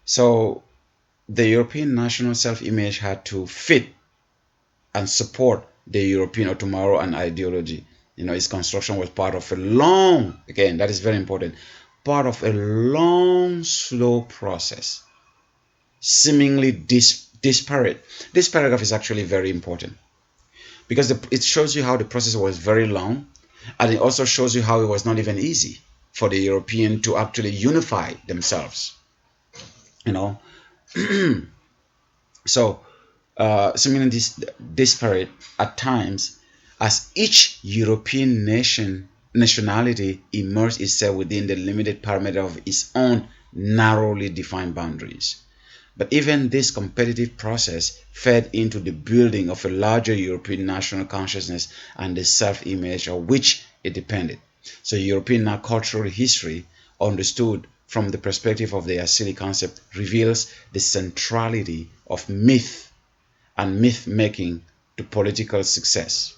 So the European national self-image had to fit and support the European of tomorrow and ideology. Its construction was part of a long, again, that is very important, part of a long, slow process, seemingly disparate. This paragraph is actually very important because it shows you how the process was very long, and it also shows you how it was not even easy for the European to actually unify themselves. So seemingly disparate at times, as each European nationality immersed itself within the limited parameter of its own narrowly defined boundaries. But even this competitive process fed into the building of a larger European national consciousness and the self-image of which it depended. So European cultural history, understood from the perspective of the ODYSEE concept, reveals the centrality of myth and myth-making to political success.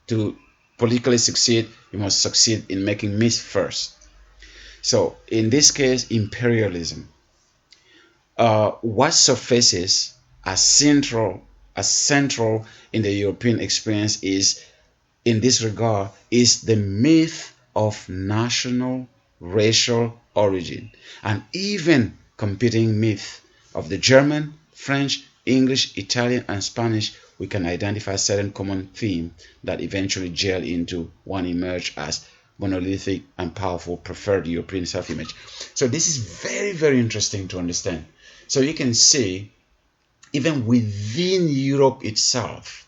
To politically succeed, you must succeed in making myth first. So in this case, imperialism. What surfaces as central in the European experience is, in this regard, is the myth of national racial origin, and even competing myth of the German, French, English, Italian, and Spanish. We can identify certain common theme that eventually gel into one emerge as monolithic and powerful preferred European self-image. So this is very, very interesting to understand. So you can see, even within Europe itself,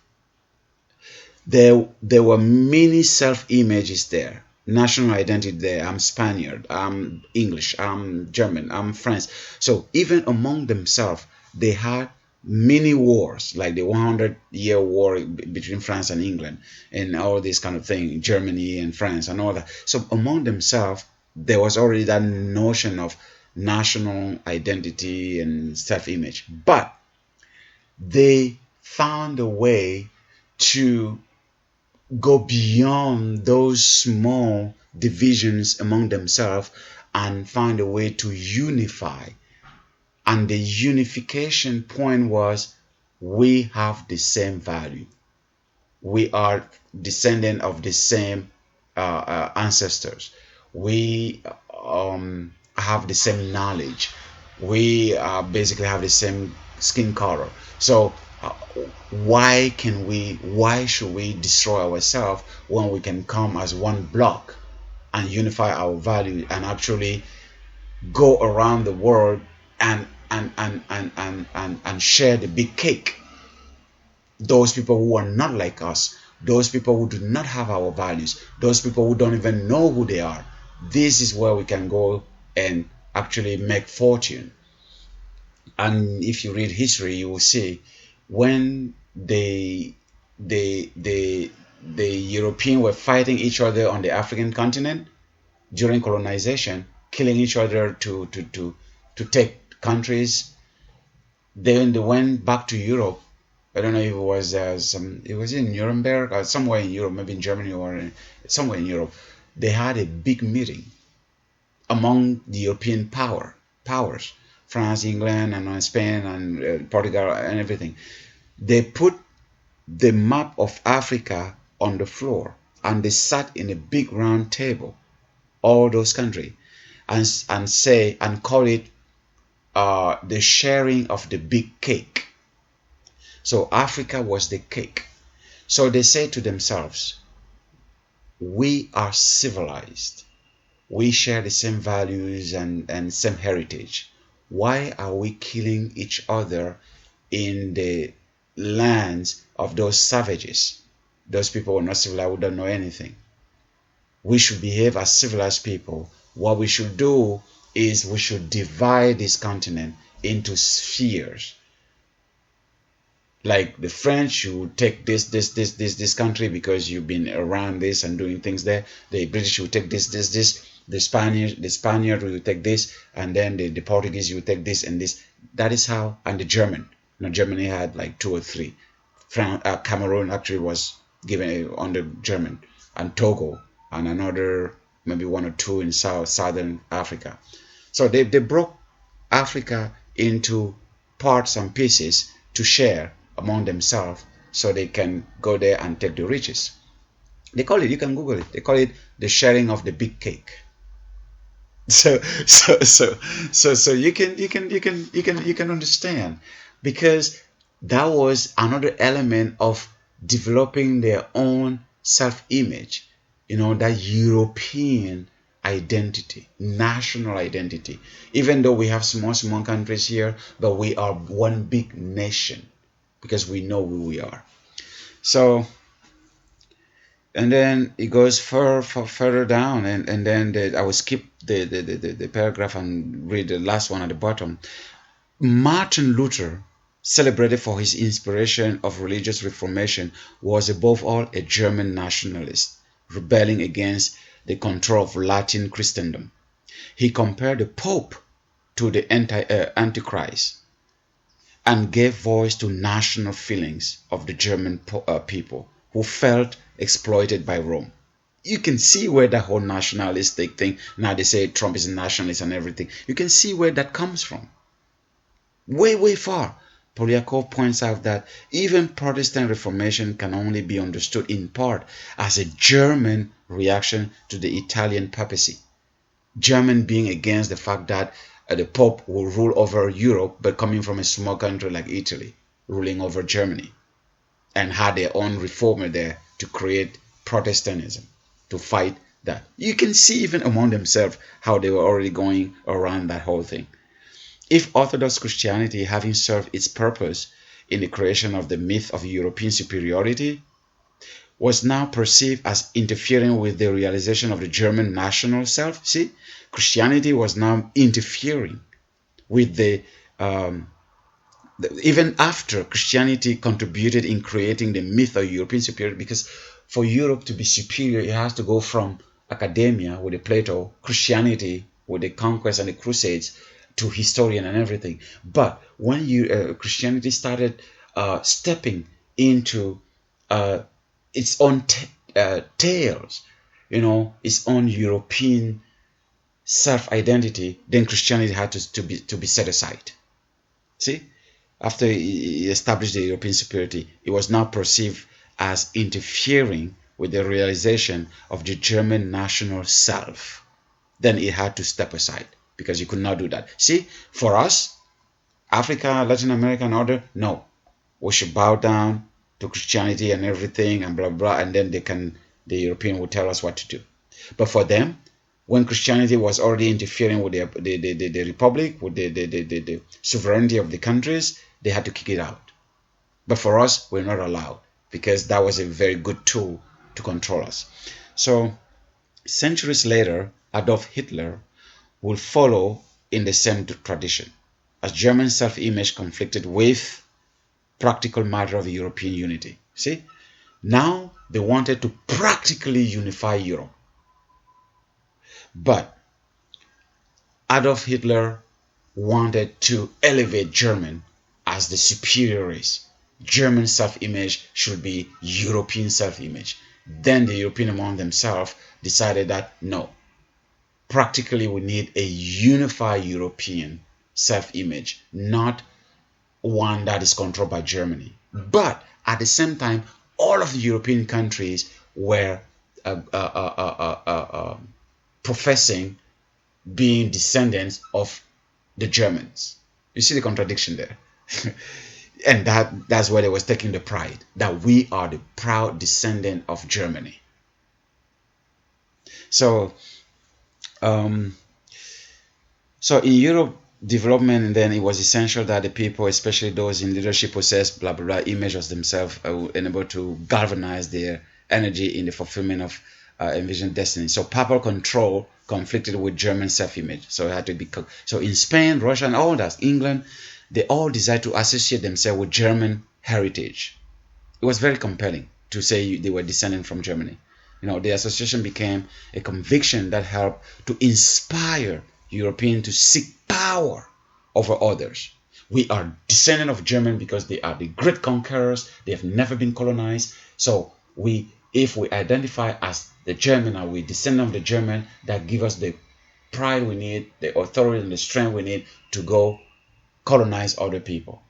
there were many self-images there, national identity there. I'm Spaniard, I'm English, I'm German, I'm French. So even among themselves, they had many wars, like the 100-year war between France and England, and all this kind of thing, Germany and France and all that. So among themselves, there was already that notion of national identity and self-image, but they found a way to go beyond those small divisions among themselves and find a way to unify. And the unification point was, we have the same value, we are descendant of the same ancestors, we have the same knowledge, we basically have the same skin color. So why should we destroy ourselves when we can come as one block and unify our value and actually go around the world and share the big cake? Those people who are not like us, those people who do not have our values, those people who don't even know who they are, this is where we can go and actually make fortune. And if you read history, you will see when the European were fighting each other on the African continent during colonization, killing each other to take countries. Then they went back to Europe. I don't know if it was it was in Nuremberg or somewhere in Europe, maybe in Germany or somewhere in Europe. They had a big meeting among the European powers, France, England, and Spain, and Portugal, and everything. They put the map of Africa on the floor, and they sat in a big round table, all those countries, and call it the sharing of the big cake. So Africa was the cake. So they say to themselves, we are civilized, we share the same values and same heritage. Why are we killing each other in the lands of those savages? Those people were not civilized, who don't know anything. We should behave as civilized people. What we should do is we should divide this continent into spheres. Like the French, you take this country because you've been around this and doing things there. The British will take this. The Spaniard will take this, and then the Portuguese will take this and this. That is how. And the German, Germany had like 2 or 3. Cameroon actually was given under German, and Togo, and another maybe 1 or 2 in southern Africa. So they broke Africa into parts and pieces to share among themselves so they can go there and take the riches. They call it, you can Google it, they call it the sharing of the big cake. So you can understand, because that was another element of developing their own self-image, that European identity, national identity. Even though we have small countries here, but we are one big nation because we know who we are. So, and then it goes further down, and then I will skip the paragraph and read the last one at the bottom. Martin Luther, celebrated for his inspiration of religious reformation, was above all a German nationalist, rebelling against the control of Latin Christendom. He compared the Pope to the Antichrist and gave voice to national feelings of the German people who felt exploited by Rome. You can see where that whole nationalistic thing, now they say Trump is a nationalist and everything, you can see where that comes from. Way far. Polyakov points out that even Protestant Reformation can only be understood in part as a German reaction to the Italian papacy. German being against the fact that the Pope will rule over Europe, but coming from a small country like Italy, ruling over Germany, and had their own reformer there to create Protestantism, to fight that. You can see even among themselves how they were already going around that whole thing. If Orthodox Christianity, having served its purpose in the creation of the myth of European superiority, was now perceived as interfering with the realization of the German national self, see, Christianity was now interfering with even after Christianity contributed in creating the myth of European superiority, because for Europe to be superior, it has to go from academia with the Plato, Christianity with the conquest and the Crusades, to historian and everything. But when Christianity started stepping into its own tales, its own European self-identity, then Christianity had to be set aside. See, after he established the European superiority, it was now perceived as interfering with the realization of the German national self. Then it had to step aside, because you could not do that. See, for us, Africa, Latin America, and other, no, we should bow down to Christianity and everything, and blah blah, and then the European will tell us what to do. But for them, when Christianity was already interfering with the republic, with the sovereignty of the countries, they had to kick it out. But for us, we're not allowed, because that was a very good tool to control us. So centuries later, Adolf Hitler will follow in the same tradition, as German self-image conflicted with practical matter of European unity. See, now they wanted to practically unify Europe. But Adolf Hitler wanted to elevate German as the superior race. German self-image should be European self-image. Then the European among themselves decided that no, practically we need a unified European self-image, not one that is controlled by Germany. But at the same time, all of the European countries were professing being descendants of the Germans. You see the contradiction there. And that's where they was taking the pride, that we are the proud descendant of Germany. So in Europe development, and then it was essential that the people, especially those in leadership, possess blah blah blah images themselves and able to galvanize their energy in the fulfillment of envisioned destiny. So papal control conflicted with German self-image. So it had to be. So in Spain, Russia, and all that, England, they all desired to associate themselves with German heritage. It was very compelling to say they were descended from Germany. The association became a conviction that helped to inspire Europeans to seek power over others. We are descendant of German because they are the great conquerors. They have never been colonized. So if we identify as the German, or we descend of the German, that give us the pride we need, the authority and the strength we need to go colonize other people.